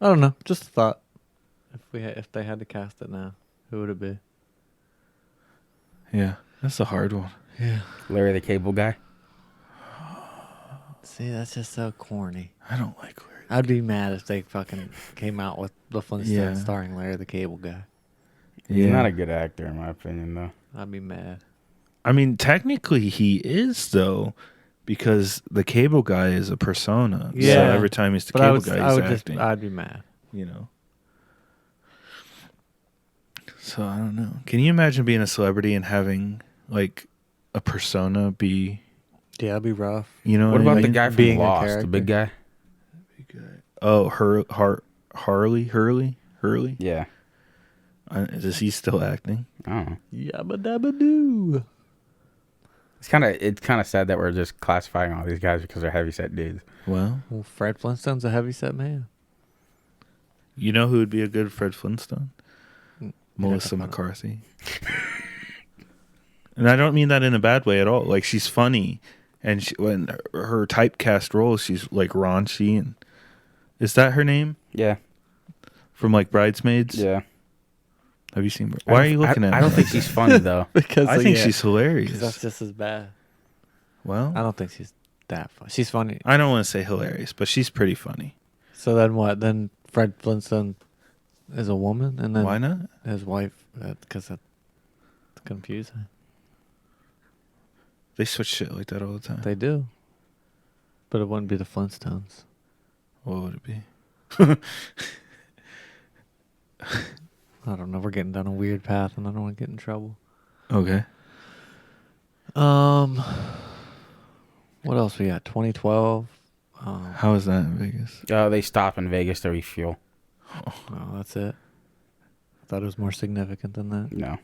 I don't know. Just a thought. If they had to cast it now, who would it be? Yeah, that's a hard one. Yeah. Larry the Cable Guy. See, that's just so corny. I don't like Larry. I'd be mad if they fucking came out with the Flintstones Yeah. starring Larry the Cable Guy. He's not a good actor, in my opinion, though. I'd be mad. I mean, technically he is though, because the cable guy is a persona. So Yeah. every time he's the But cable guy, he's acting. I'd be mad. You know. So I don't know. Can you imagine being a celebrity and having like a persona be Yeah, it'd be rough. You know What about the mean? guy from Being a Lost, the big guy? Oh, Hurley. Yeah. Is he still acting? I don't know. Yabba dabba doo. It's kind of sad that we're just classifying all these guys because they're heavyset dudes. Well, Well, Fred Flintstone's a heavyset man. you know who would be a good Fred Flintstone? Mm, Melissa you'd have to find McCarthy. And I don't mean that in a bad way at all. Like, she's funny, and when her typecast roles, she's like raunchy. And is that her name Yeah. from like Bridesmaids? Yeah. Have you seen? Why are you looking at? I me don't like think that? she's funny though. Because I think yeah, she's 'cause hilarious. that's just as bad. Well, I don't think she's that funny. She's funny. I don't want to say hilarious, but she's pretty funny. So then what? Then Fred Flintstone is a woman, and then Why not? his wife? Because that's confusing. They switch shit like that all the time. They do. But it wouldn't be the Flintstones. What would it be? I don't know. We're getting down a weird path, and I don't want to get in trouble. Okay. What else we got? 2012. How is that in Vegas? They stop in Vegas to refuel. Oh, that's it. I thought it was more significant than that. No.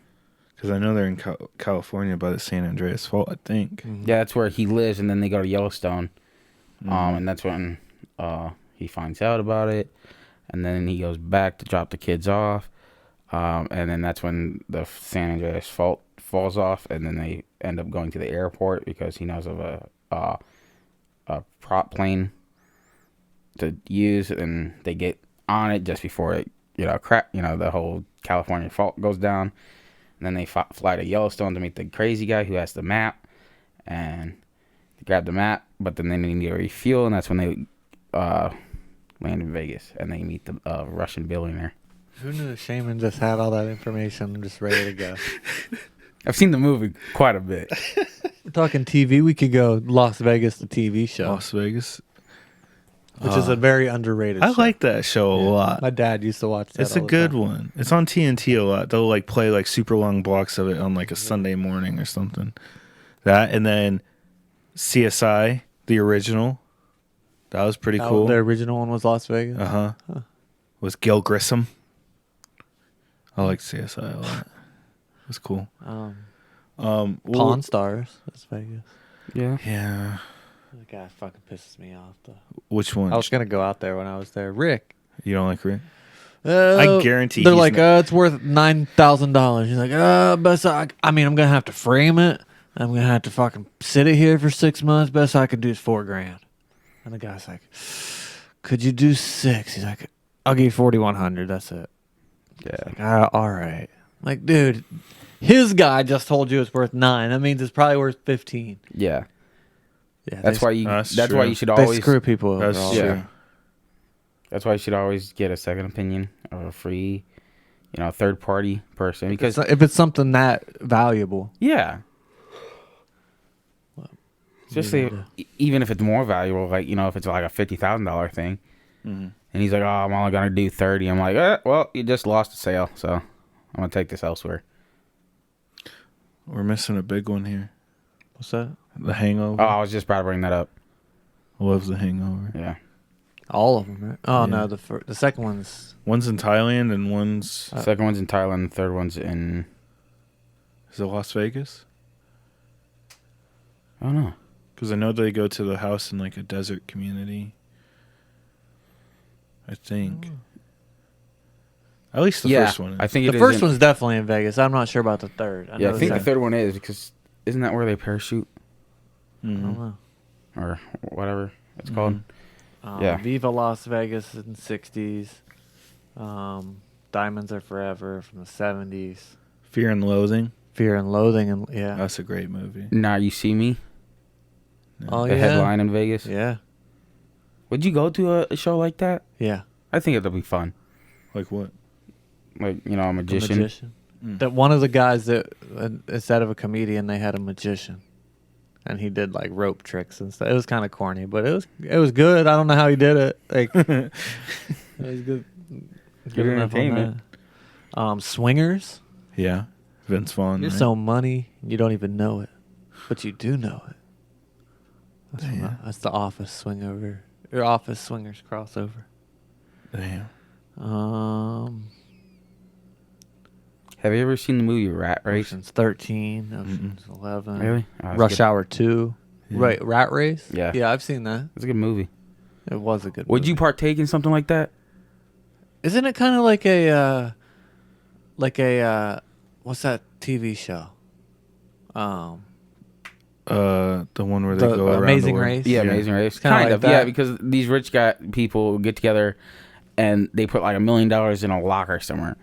Because I know they're in California by the San Andreas Fault, I think. Mhm. Yeah, that's where he lives, and then they go to Yellowstone. Mhm. And that's when he finds out about it, and then he goes back to drop the kids off, and then that's when the San Andreas Fault falls off, and then they end up going to the airport because he knows of a prop plane to use, and they get on it just before it, the whole California Fault goes down, and then they fly to Yellowstone to meet the crazy guy who has the map, and they grab the map, but then they need to refuel, and that's when they land in Vegas, and they meet the Russian billionaire. Who knew Shaman just had all that information just ready to go? I've seen the movie quite a bit. We're talking TV. We could go Las Vegas, the TV show, Las Vegas. which is a very underrated I show. like that show a lot. My dad used to watch that. It's a all the good time. one. It's on TNT a lot. They'll like play like super long blocks of it on like a Sunday morning or something. That, and then CSI, the original. That was pretty cool. The original one was Las Vegas. Uh-huh. Was Gil Grissom. I like CSI a lot. It was cool. Pawn well, Stars, Las Vegas. Yeah. yeah. That guy fucking pisses me off, though. Which one? I was gonna go out there when I was there. Rick. You don't like Rick? I guarantee they're he's like, not- it's worth $9,000. He's like, best I mean, I'm gonna have to frame it. I'm gonna have to fucking sit it here for 6 months. Best I could do is $4,000. And the guy's like, could you do 6? He's like, I'll give you 4,100. That's it. Yeah. Like, all right. Like, dude, his guy just told you it's worth 9. That means it's probably worth 15. Yeah. Yeah, That's why you. That's That's why true. you should they always. screw people over. That's all Yeah. the true. time. That's why you should always get a second opinion or a free, third party person because If it's something that valuable, yeah. Especially Yeah. even if it's more valuable, like if it's like a $50,000 thing, Mhm. and he's like, "Oh, I'm only gonna do 30." I'm like, "Well, you just lost a sale, so I'm gonna take this elsewhere." We're missing a big one here. what's that? The Hangover. Oh, I was just about to bring that up. Loves The Hangover. Yeah, All of them, right? Oh Yeah. no, the second one's One's in Thailand and one's the second one's in Thailand. The third one's in is it Las Vegas? I don't know. Because I know they go to the house in like a desert community. I think. At least the yeah, first one. Is. I think the it is first in- one's definitely in Vegas. I'm not sure about the third. Yeah, I know think the second- third one is because isn't that where they parachute I don't Mhm. know. or whatever it's Mhm. called? Yeah. Viva Las Vegas in the 60s. Diamonds Are Forever from the 70s. Fear and Loathing. Fear and Loathing, and yeah. That's a great movie. Now You See Me, Oh the yeah. headline in Vegas. Yeah. Would you go to a show like that? Yeah. I think it'll be fun. Like what? Like a A magician. Mm. That one of the guys that instead of a comedian, they had a magician, and he did like rope tricks and stuff. It was kind of corny, but it was good. I don't know how he did it. Like it was good. Good enough on entertainment. that. Swingers. Yeah. Vince Vaughn. You're right? so money, you don't even know it, but you do know it. That's the Office swingover. Or Office Swingers crossover. Damn. Have you ever seen the movie Rat Race? Ocean's 13, Ocean's 11. Really? Oh, it's Rush good. Hour 2. Yeah. Right, Rat Race? Yeah. Yeah, I've seen that. It's a good movie. It was a good Would movie. you partake in something like that? Isn't it kind of like a what's that TV show? The one where they The go around Amazing the world. Race? Yeah, Yeah. Amazing Race. Kinda Kind like of, that. yeah, because these rich guy people get together and they put like $1 million in a locker somewhere,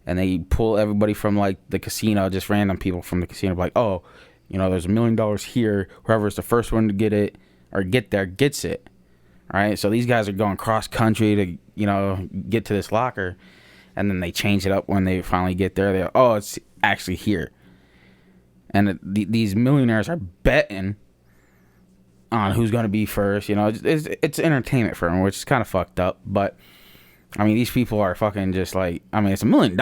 and they pull everybody from like the casino, just random people from the casino, like, oh, you know, there's $1 million here. Whoever's the first one to get it or get there gets it. All right, so these guys are going cross country to, you know, get to this locker, and then they change it up when they finally get there. They're, oh, it's actually here. And these millionaires are betting on who's going to be first. You know, it's entertainment for them, which is kind of fucked up. But, I mean, these people are fucking just like, I mean, it's $1 million.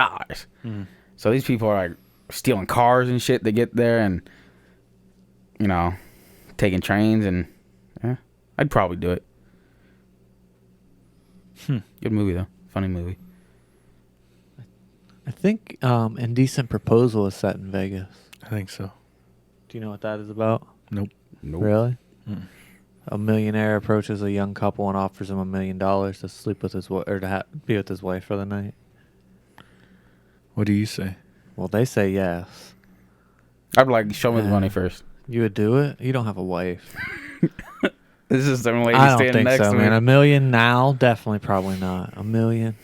So these people are like stealing cars and shit to get there and, you know, taking trains. And, yeah, I'd probably do it. Good movie, though. Funny movie. I think Indecent Proposal is set in Vegas. I think so. Do you know what that is about? Nope. Really? Mm. A millionaire approaches a young couple and offers him $1 million to sleep with his wife or to be with his wife for the night. What do you say? Well, they say yes. I'd be like, show me the money first. You would do it? You don't have a wife. This is some lady I don't standing think next so, to man. me. $1 million now? Definitely, probably not. $1 million.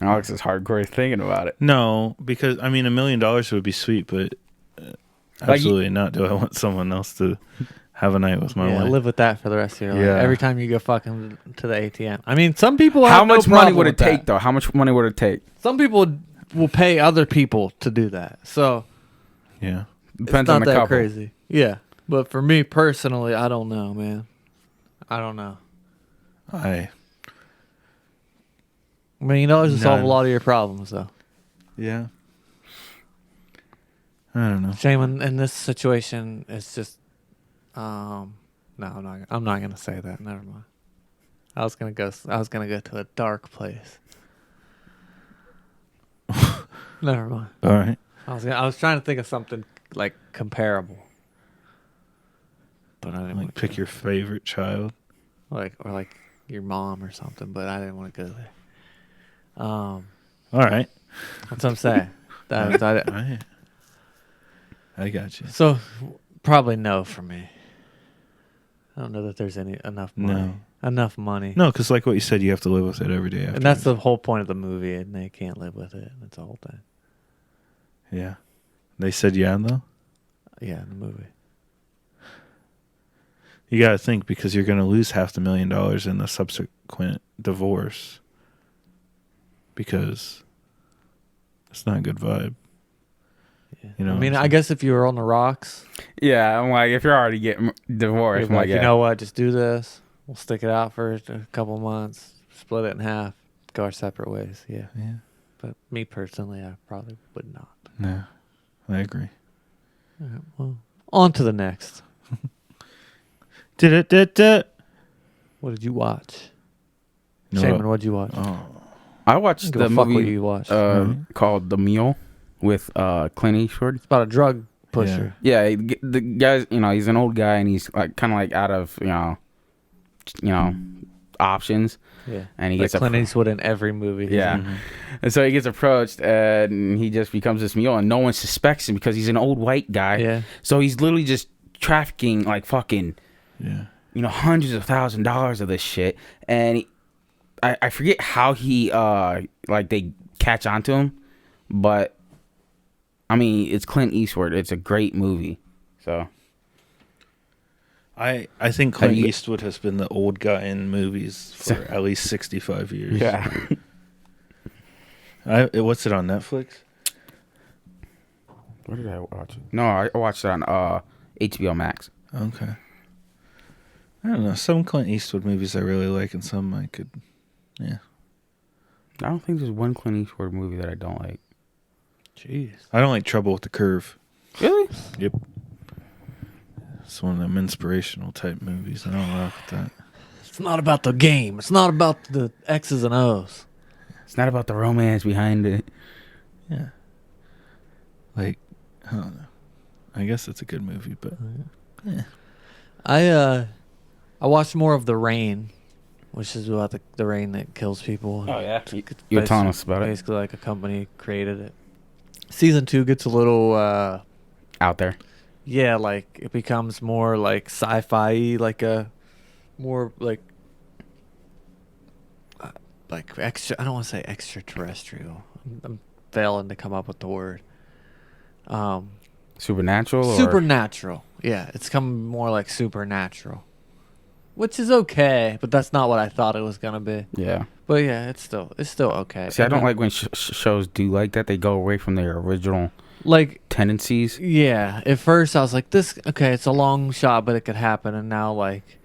Alex is hardcore thinking about it. No, because I mean, $1 million would be sweet, but absolutely not. Do I want someone else to have a night with my Yeah, wife? live with that for the rest of your life. Yeah. Every time you go fucking to the ATM. I mean, some people How have no much money problem would with it take, that. though? How much money would it take? Some people will pay other people to do that. So Yeah. Depends it's on not the that couple. crazy. Yeah. But for me personally, I don't know, man. I don't know. I $1 million will solve a None. lot of your problems, though. yeah. I don't know. Shame in this situation, it's just, no, I'm not gonna say that. Never mind. I was gonna go to a dark place. Never mind. All right. I was trying to think of something like comparable, but I didn't Like want pick your favorite child. like your mom or something. But I didn't want to go there. All right. That's what I'm saying. I got you. So probably no for me. I don't know that there's enough money. No. Enough money. No, because like what you said, you have to live with it every day. After And that's the whole point of the movie, and they can't live with it. That's the whole thing. Yeah. They said yeah, though? Yeah, in the movie. You got to think because you're going to lose $500,000 in the subsequent divorce because it's not a good vibe. Yeah. You know I what mean, I'm I saying? guess if you were on the rocks, Yeah, I'm like, if you're already getting divorced, you'd I'm be like, like, yeah. you know what? Just do this. We'll stick it out for a couple months, split it in half, go our separate ways. Yeah. Yeah. But me personally, I probably would not. No, I agree. All right, well, on to the next. Did it. What did you watch? No. Shaman, what did you watch? Oh. I watched Give a the fuck what movie you watched. called The Mule with Clint Eastwood. It's about a drug pusher. Yeah, the guy's, you know, he's an old guy and he's like kind of like out of, you know, options. Yeah. And he Like gets Clint Eastwood in every movie. he's Yeah. in. Mhm. And so he gets approached and he just becomes this mule and no one suspects him because he's an old white guy. Yeah. So he's literally just trafficking like fucking, Yeah. you know, hundreds of $1,000s of this shit. And I forget how he, like they catch onto him, but I mean, it's Clint Eastwood. It's a great movie. So I think Clint you- Eastwood has been the old guy in movies for at least 65 years. yeah. What's it on Netflix? Where did I watch it? No, I watched it on HBO Max. Okay. I don't know. Some Clint Eastwood movies I really like, and some I could. Yeah. I don't think there's one Clint Eastwood movie that I don't like. Jeez. I don't like Trouble with the Curve. Really? Yep. It's one of them inspirational type movies. I don't rock with that. It's not about the game. It's not about the X's and O's. It's not about the romance behind it. Yeah. Like, I don't know. I guess it's a good movie, but I watched more of The Rain, which is about the rain that kills people. Oh yeah, It's you were telling basi- us about it. Basically, like a company created it. Season 2 gets a little, Out there. yeah, like it becomes more like sci-fi, like a more like extra. I don't want to say extraterrestrial. I'm failing to come up with the word. Supernatural. Or? Supernatural. Yeah, it's come more like supernatural, which is okay, but that's not what I thought it was gonna be. Yeah. But yeah, it's still okay. See, I And don't then, like when shows do like that. They go away from their original like tendencies. yeah. At first, I was like, this okay, it's a long shot, but it could happen, and now like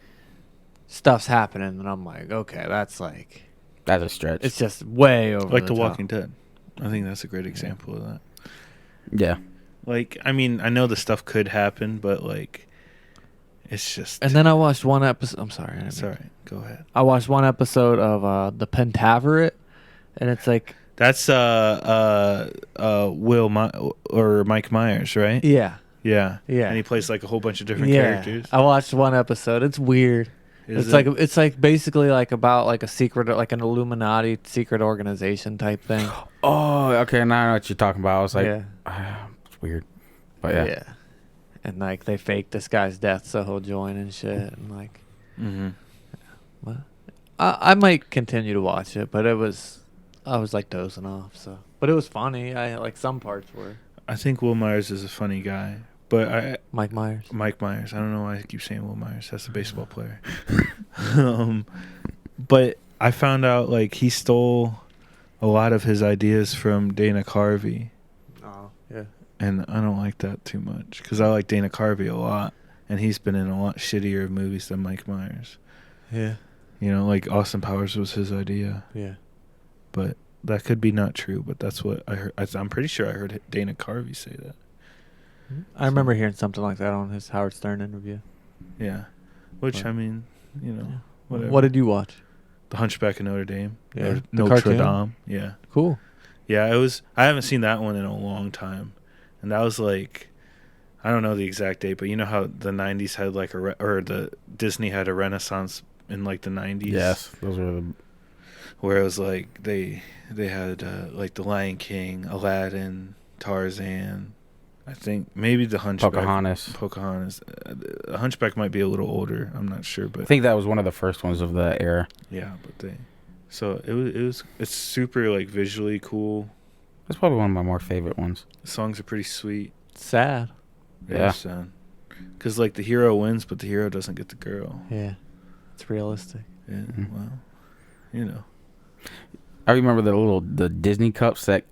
stuff's happening, and I'm like, okay, that's like That's a stretch. it's just way over like the The top. Walking Dead. I think that's a great example of that. yeah. Like, I mean, I know the stuff could happen, but like, it's just. And then I watched one episode. I'm sorry. I didn't mean- sorry, go ahead. I watched one episode of the Pentaveret, and it's like That's or Mike Myers, right? yeah. Yeah. Yeah. And he plays like a whole bunch of different Yeah, characters. I watched one episode. It's weird. Is It's it? like it's like basically like about like a secret, like an Illuminati secret organization type thing. Oh, okay. Now I know what you're talking about. I was like, Yeah. it's weird. But yeah. Yeah. And like they fake this guy's death so he'll join and shit. And like, Mm-hmm. what? I might continue to watch it, but I was like dozing off. So, but it was funny. I like some parts were I think Will Myers is a funny guy, but Mike Myers. Mike Myers. I don't know why I keep saying Will Myers. That's the baseball player. But I found out like he stole a lot of his ideas from Dana Carvey, Oh yeah. and I don't like that too much because I like Dana Carvey a lot, and he's been in a lot shittier movies than Mike Myers. Yeah. You know, like Austin Powers was his idea, Yeah. but that could be not true. But that's what I heard. I'm pretty sure I heard Dana Carvey say that. I remember hearing something like that on his Howard Stern interview. Yeah, which But- I mean, you know, whatever. What did you watch? The Hunchback of Notre Dame? Yeah, the Notre cartoon? Dame. Yeah, Cool. yeah. It was. I haven't seen that one in a long time, and that was like, I don't know the exact date, but you know how the '90s had like or the Disney had a renaissance in like the '90s. Yes. Those were the. Where it was like they had like the Lion King, Aladdin, Tarzan. I think maybe the Hunchback. Pocahontas. The Hunchback might be a little older. I'm not sure, but I think that was one of the first ones of the era. yeah, but they. So it's super like visually cool. That's probably one of my more favorite ones. The songs are pretty sweet. Sad. Yeah. Because like the hero wins, but the hero doesn't get the girl. Yeah. It's realistic. Yeah. Mhm. Well, you know. I remember the Disney cups that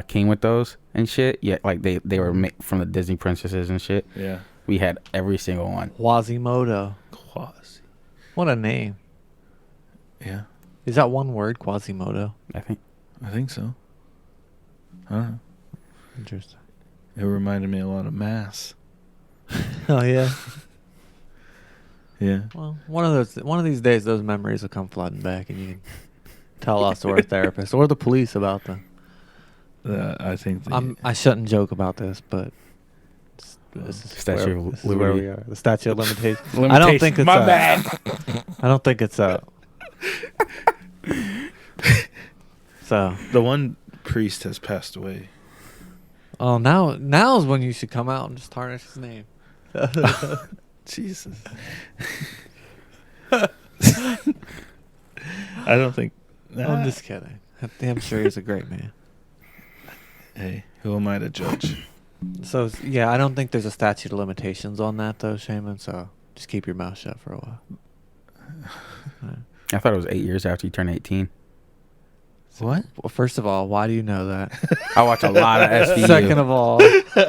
came with those and shit. Yeah, like they were made from the Disney princesses and shit. Yeah. We had every single one. Quasimodo. Quasi. What a name. Yeah. Is that one word, Quasimodo? I think. I think so. I don't know. Interesting. It reminded me a lot of Mass. Oh yeah. Yeah. Well, one of these days, those memories will come flooding back, and you can tell us or a therapist or the police about them. I think. I shouldn't joke about this, but this is Statute of this is where we Liberty. are. The statute of limitations. I don't think it's My bad. I don't think it's So, The one priest has passed away. oh, now is when you should come out and just tarnish his name. Jesus. I don't think. I'm just kidding. I'm sure he's a great man. Hey, who am I to judge? So yeah, I don't think there's a statute of limitations on that though, Shaman. So just keep your mouth shut for a while. I thought it was 8 years after you turn 18. What? Well, first of all, why do you know that? I watch a lot of SVU. Second of all,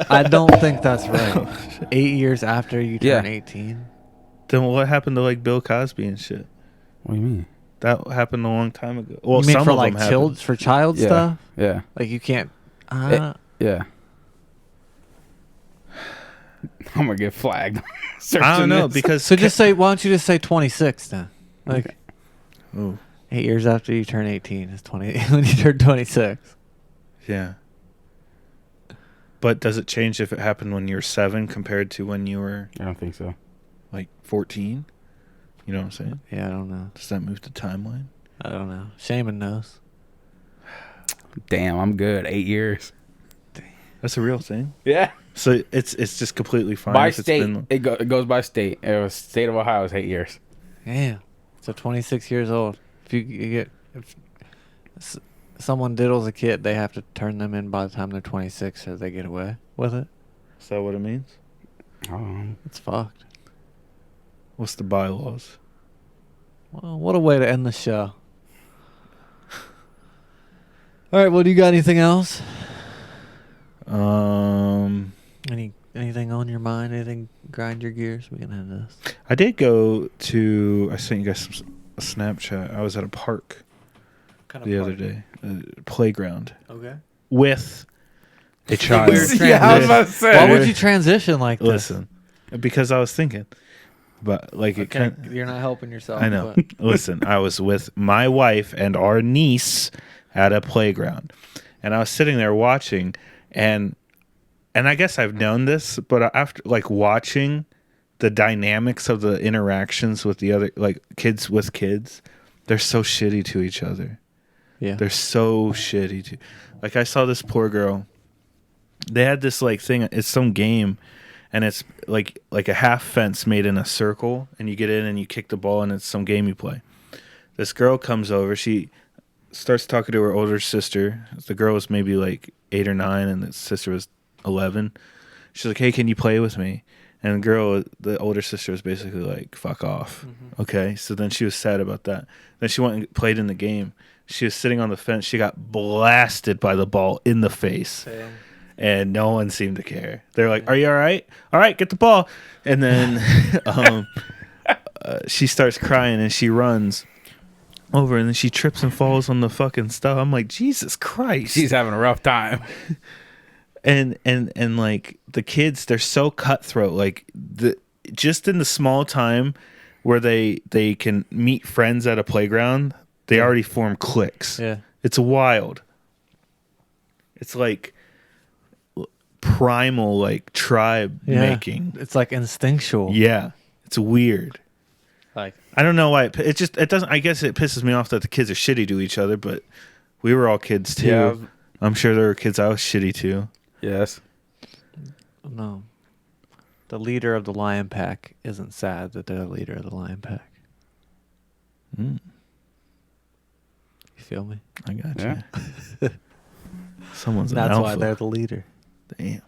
I don't think that's right. 8 years after you turn Yeah. 18. Then what happened to like Bill Cosby and shit? What do you mean? That happened a long time ago. Well, you mean some for of like them happened. child Yeah. stuff? Yeah. Like you can't. Yeah. I'm gonna get flagged. I don't know Searching this. because So just say, why don't you just say 26 then? Like Oh, 8 years after you turn 18 is 20 when you turn 26. yeah. But does it change if it happened when you were 7 compared to when you were I don't think so. like 14? You know what I'm saying? Yeah, I don't know. Does that move the timeline? I don't know. Shaman knows. Damn, I'm good. 8 years. That's a real thing. Yeah. So it's just completely fine By if it's state, been- it goes by state. State of Ohio is 8 years. Damn. So 26 years old. If you get if someone diddles a kid, they have to turn them in by the time they're 26 so they get away with it. Is that what it means? Oh, It's fucked. What's the bylaws? Well, what a way to end the show. All right. Well, do you got anything else? Anything on your mind? Anything grind your gears? We can end this. I did go to. I sent you guys a Snapchat. I was at a park the other day, playground Okay. with a child. weird yeah, I was about to say. Why would you transition like this? Listen, because I was thinking, but like it Okay, kind. you're not helping yourself. I know. but- Listen, I was with my wife and our niece at a playground, and I was sitting there watching, and I guess I've known this, but after like watching the dynamics of the interactions with the other like kids with kids, they're so shitty to each other. Yeah. They're so shitty to. Like I saw this poor girl. They had this like thing. It's some game, and it's like a half fence made in a circle, and you get in and you kick the ball, and it's some game you play. This girl comes over. She starts talking to her older sister. The girl was maybe like 8 or 9, and the sister was 11. She's like, "Hey, can you play with me?" And the older sister was basically like, "Fuck off." Mm-hmm. Okay, so then she was sad about that. Then she went and played in the game. She was sitting on the fence. She got blasted by the ball in the face, and no one seemed to care. They're like, "Are you all right? All right, get the ball." And then she starts crying, and she runs over, and then she trips and falls on the fucking stuff. I'm like, Jesus Christ. She's having a rough time. And like the kids, they're so cutthroat. Like just in the small time where they can meet friends at a playground, they already form cliques. Yeah. It's wild. It's like primal, like tribe Yeah. making. It's like instinctual. Yeah, it's weird. Like I don't know why it doesn't. I guess it pisses me off that the kids are shitty to each other, but we were all kids too. Yeah. I'm sure there were kids I was shitty to. Yes. no. The leader of the lion pack isn't sad that they're the leader of the lion pack. Mm, You feel me? I got Yeah. you. Someone's an That's alpha. why they're the leader. Damn.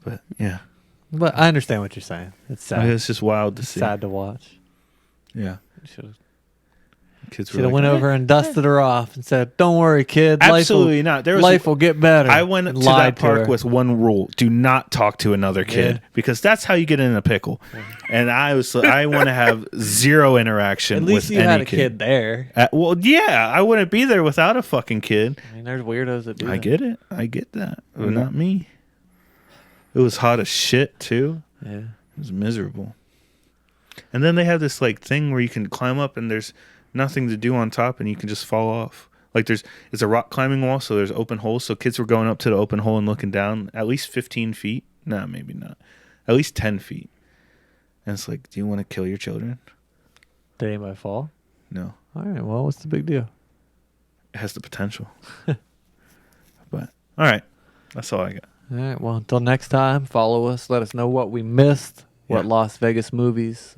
But yeah, But I understand what you're saying. It's I mean, sad. it's just wild to It's see. sad to watch. Yeah, Should kids were have like, went over and dusted her off and said, "Don't worry, kid. absolutely not. There was life will get better." I went And to lied that park her. with one rule: do not talk to another kid, Yeah. because that's how you get in a pickle. And I want to have zero interaction At least with you any had a kid there. Well, yeah, I wouldn't be there without a fucking kid. I mean, there's weirdos that do I that. get it. I get that. But Mhm. not me. It was hot as shit too. Yeah. It was miserable. And then they have this like thing where you can climb up and there's nothing to do on top and you can just fall off. Like it's a rock climbing wall, so there's open holes. So kids were going up to the open hole and looking down at least 15 feet. Nah, maybe not. At least 10 feet. And it's like, do you want to kill your children? Did anybody fall? No. All right. Well, what's the big deal? It has the potential. But all right. That's all I got. All right. Well, until next time, follow us. Let us know what we missed. What Yeah. Las Vegas movies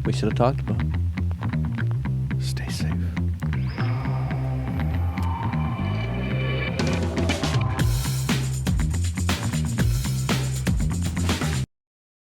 we should have talked about.